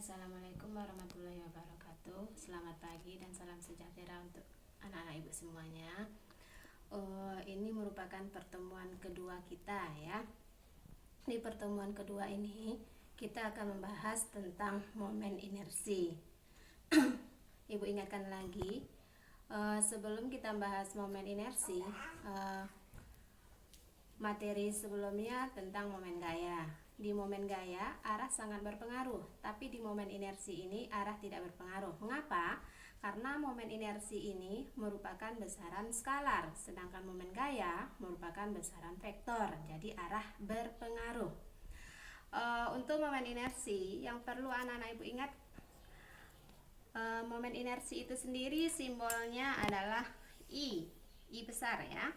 Assalamualaikum warahmatullahi wabarakatuh. Selamat pagi dan salam sejahtera untuk anak-anak ibu semuanya. Ini merupakan pertemuan kedua kita ya. Di pertemuan kedua ini kita akan membahas tentang momen inersi. Ibu ingatkan lagi, sebelum kita bahas momen inersi, materi sebelumnya tentang momen gaya. Di momen gaya arah sangat berpengaruh, tapi di momen inersi ini arah tidak berpengaruh. Mengapa? Karena momen inersi ini merupakan besaran skalar, sedangkan momen gaya merupakan besaran vektor, jadi arah berpengaruh. Untuk momen inersi yang perlu anak-anak ibu ingat, momen inersi itu sendiri simbolnya adalah I besar ya.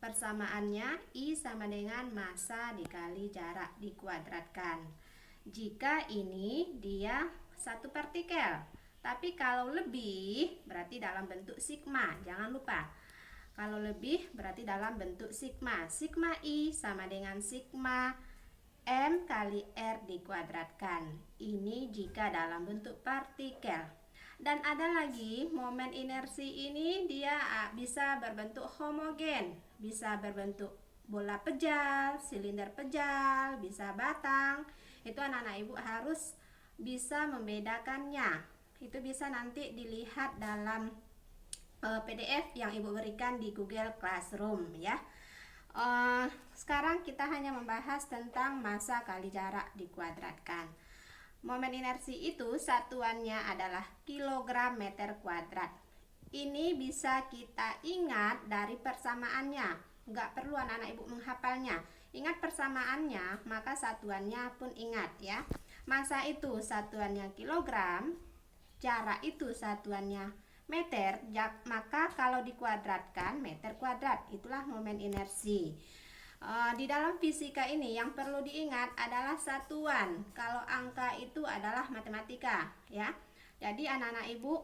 Persamaannya I sama dengan massa dikali jarak dikuadratkan. Jika ini dia satu partikel, tapi kalau lebih berarti dalam bentuk sigma. Jangan lupa, kalau lebih berarti dalam bentuk sigma. Sigma I sama dengan sigma M kali R dikuadratkan. Ini jika dalam bentuk partikel. Dan ada lagi, momen inersi ini dia bisa berbentuk homogen, bisa berbentuk bola pejal, silinder pejal, bisa batang. Itu anak-anak ibu harus bisa membedakannya. Itu bisa nanti dilihat dalam PDF yang ibu berikan di Google Classroom ya. Sekarang kita hanya membahas tentang massa kali jarak dikuadratkan. Momen inersi itu satuannya adalah kilogram meter kuadrat. Ini bisa kita ingat dari persamaannya. Nggak perlu anak-anak ibu menghafalnya. Ingat persamaannya, maka satuannya pun ingat ya. Massa itu satuannya kilogram, jarak itu satuannya meter, maka kalau dikuadratkan meter kuadrat. Itulah momen inersi. Di dalam fisika ini yang perlu diingat adalah satuan. Kalau angka itu adalah matematika ya. Jadi anak-anak ibu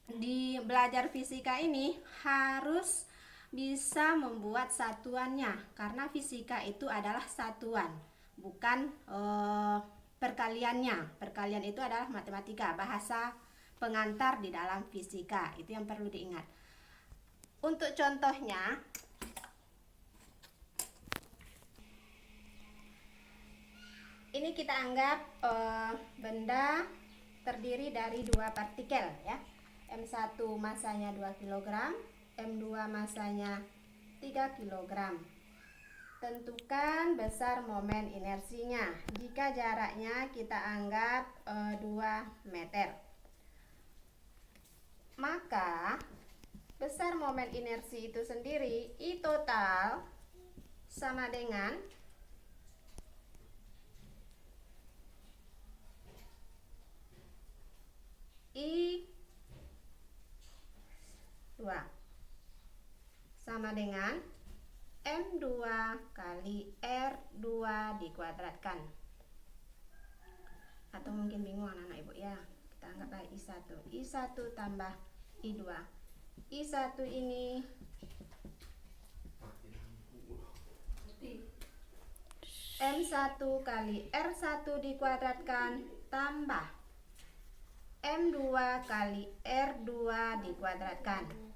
di belajar fisika ini harus bisa membuat satuannya, karena fisika itu adalah satuan, bukan perkaliannya. Perkalian itu adalah matematika, bahasa pengantar di dalam fisika. Itu yang perlu diingat. Untuk contohnya, ini kita anggap benda terdiri dari dua partikel ya. M1 massanya 2 kg, M2 massanya 3 kg. Tentukan besar momen inersinya. Jika jaraknya kita anggap 2 meter. Maka besar momen inersi itu sendiri I total sama dengan I 2 sama dengan M2 kali R2 dikuadratkan. Atau mungkin bingung anak-anak ibu ya, kita anggaplah I1 tambah I2. I1 ini M1 kali R1 dikuadratkan tambah M2 kali R2 dikuadratkan.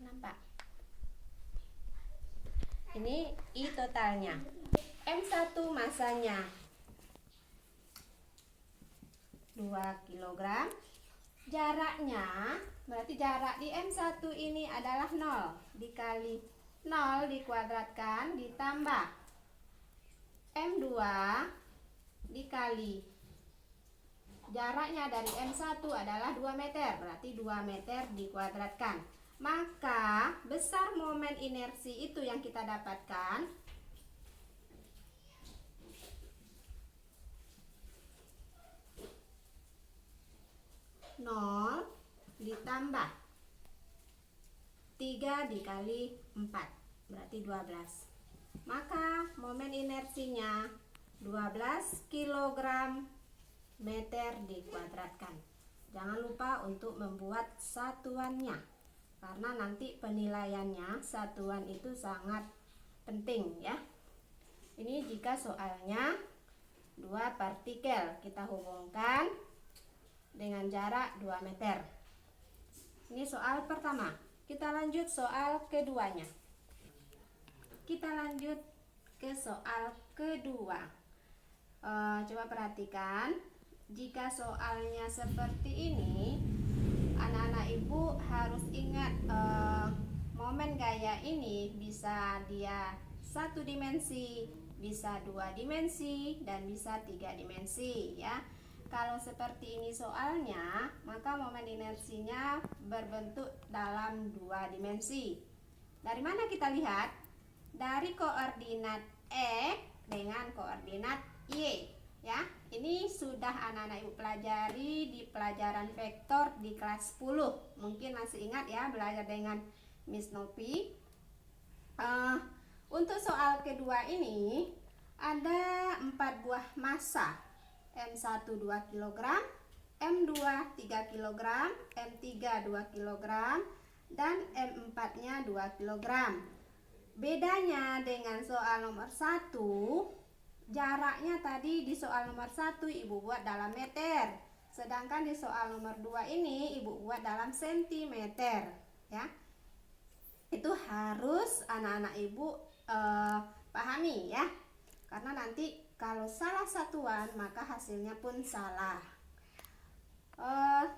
Nampak? Ini I totalnya. M1 massanya 2 kg. Jaraknya, berarti jarak di M1 ini adalah 0. Dikali 0 dikuadratkan ditambah M2 dikali jaraknya dari M1 adalah 2 meter, berarti 2 meter dikuadratkan. Maka besar momen inersi itu yang kita dapatkan nol ditambah 3 dikali 4, berarti 12. Maka momen inersinya 12 kg meter dikuadratkan. Jangan lupa untuk membuat satuannya, karena nanti penilaiannya satuan itu sangat penting ya. Ini jika soalnya dua partikel. Kita hubungkan dengan jarak 2 meter. Ini soal pertama. Kita lanjut soal keduanya. Kita lanjut ke soal kedua. Coba perhatikan, jika soalnya seperti ini, anak-anak ibu harus ingat momen gaya ini bisa dia 1 dimensi, bisa 2 dimensi, dan bisa 3 dimensi ya. Kalau seperti ini soalnya, maka momen inersinya berbentuk dalam 2 dimensi. Dari mana kita lihat? Dari koordinat X dengan koordinat Y ya. Ini sudah anak-anak ibu pelajari di pelajaran vektor di kelas 10. Mungkin masih ingat ya, belajar dengan Miss Novi. Untuk soal kedua ini ada 4 buah massa. M1 2 kg, M2 3 kg, M3 2 kg, dan M4-nya 2 kg. Bedanya dengan soal nomor 1, jaraknya tadi di soal nomor 1 ibu buat dalam meter, sedangkan di soal nomor 2 ini ibu buat dalam sentimeter ya. Itu harus anak-anak ibu pahami ya, karena nanti kalau salah satuan maka hasilnya pun salah.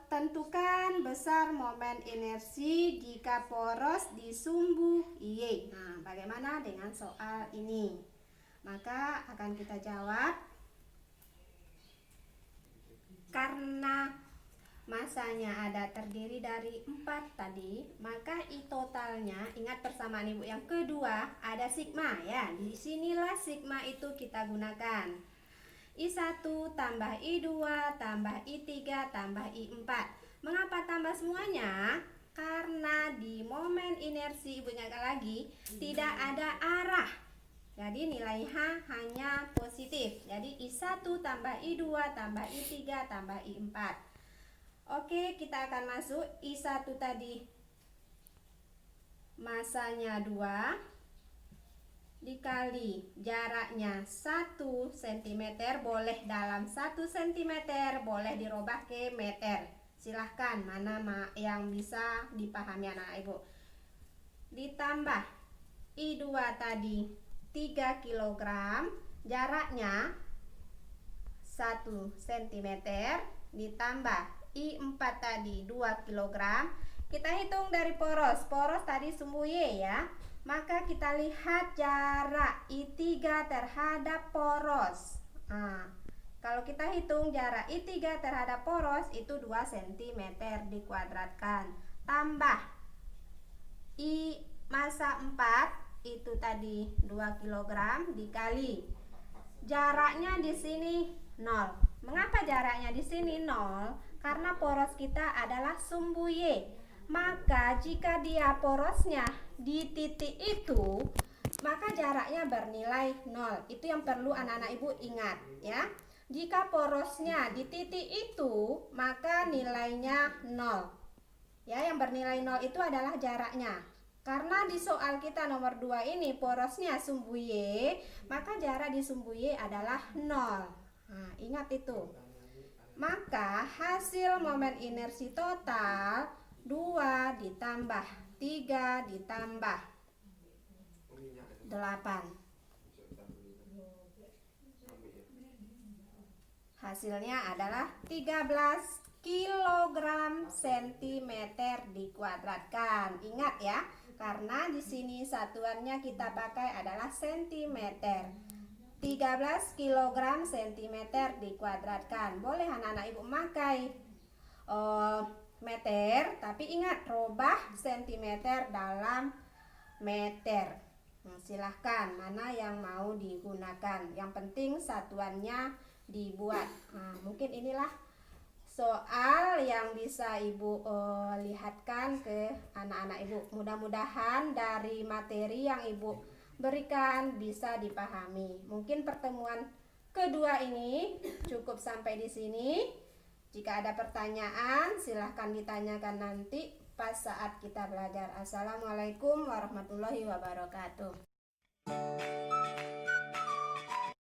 Tentukan besar momen inersi jika poros di sumbu Y. Nah, bagaimana dengan soal ini? Maka akan kita jawab, karena masanya ada terdiri dari 4 tadi, maka I totalnya, ingat persamaan ibu yang kedua, ada sigma ya. Disinilah sigma itu kita gunakan. I1 tambah I2 tambah I3 tambah I4. Mengapa tambah semuanya? Karena di momen inersi, ibu ingatkan lagi, tidak ada arah. Jadi nilai H hanya positif. Jadi I1 tambah I2 tambah I3 tambah I4. Oke, kita akan masuk. I1 tadi masanya 2 dikali jaraknya 1 cm, boleh dalam 1 cm, boleh dirubah ke meter. Silahkan mana yang bisa dipahami anak ibu. Ditambah I2 tadi 3 kg, jaraknya 1 cm, ditambah I4 tadi 2 kg. Kita hitung dari poros. Poros tadi sumbu Y ya. Maka kita lihat jarak I3 terhadap poros. Nah, kalau kita hitung jarak I3 terhadap poros itu 2 cm dikuadratkan. Tambah I massa 4 itu tadi 2 kg dikali jaraknya di sini 0. Mengapa jaraknya di sini 0? Karena poros kita adalah sumbu Y. Maka jika dia porosnya di titik itu, maka jaraknya bernilai 0. Itu yang perlu anak-anak ibu ingat ya. Jika porosnya di titik itu, maka nilainya 0. Ya, yang bernilai 0 itu adalah jaraknya. Karena di soal kita nomor 2 ini porosnya sumbu Y, maka jarak di sumbu Y adalah 0. Nah, ingat itu. Maka hasil momen inersi total 2 ditambah 3 ditambah 8. Hasilnya adalah 13 kilogram sentimeter dikuadratkan. Ingat ya, karena di sini satuannya kita pakai adalah sentimeter. 13 kilogram sentimeter dikuadratkan. Boleh anak-anak ibu memakai meter, tapi ingat robah sentimeter dalam meter. Nah, silahkan mana yang mau digunakan. Yang penting satuannya dibuat. Nah, mungkin inilah soal yang bisa ibu lihatkan ke anak-anak ibu. Mudah-mudahan dari materi yang ibu berikan bisa dipahami. Mungkin pertemuan kedua ini cukup sampai di sini. Jika ada pertanyaan, silahkan ditanyakan nanti pas saat kita belajar. Assalamualaikum warahmatullahi wabarakatuh.